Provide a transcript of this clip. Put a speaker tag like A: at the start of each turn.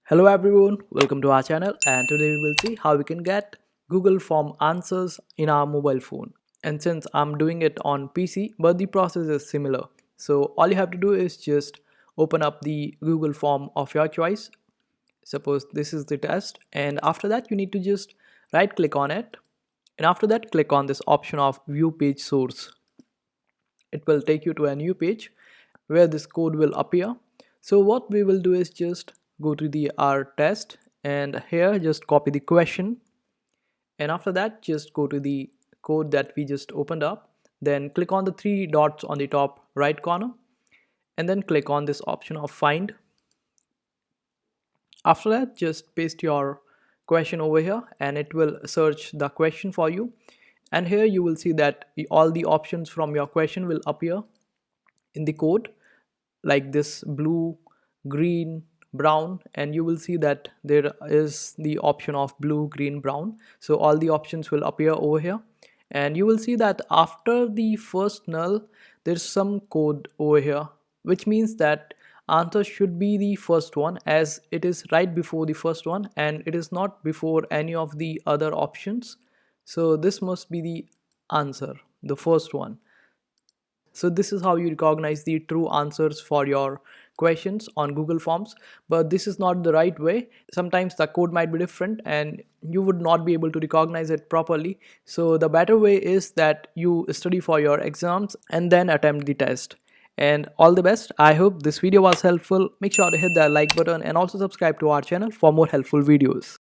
A: Hello everyone, welcome to our channel, and today we will see how we can get Google Form answers in our mobile phone. And since I'm doing it on PC, but the process is similar. So all you have to do is just open up the Google Form of your choice. Suppose this is the test, and after that you need to just right click on it, and after that click on this option of view page source. It will take you to a new page where this code will appear. So what we will do is just go to the our test, and here just copy the question, and after that just go to the code that we just opened up, then click on the three dots on the top right corner, and then click on this option of find. After that just paste your question over here and it will search the question for you, and here you will see that all the options from your question will appear in the code, like this blue, green, brown, and you will see that there is the option of blue, green, brown. So all the options will appear over here, and you will see that after the first null there's some code over here, which means that answer should be the first one, as it is right before the first one and it is not before any of the other options. So this must be the answer, the first one. So this is how you recognize the true answers for your questions on Google Forms, but this is not the right way. Sometimes the code might be different and you would not be able to recognize it properly. So the better way is that you study for your exams and then attempt the test. And all the best. I hope this video was helpful. Make sure to hit the like button and also subscribe to our channel for more helpful videos.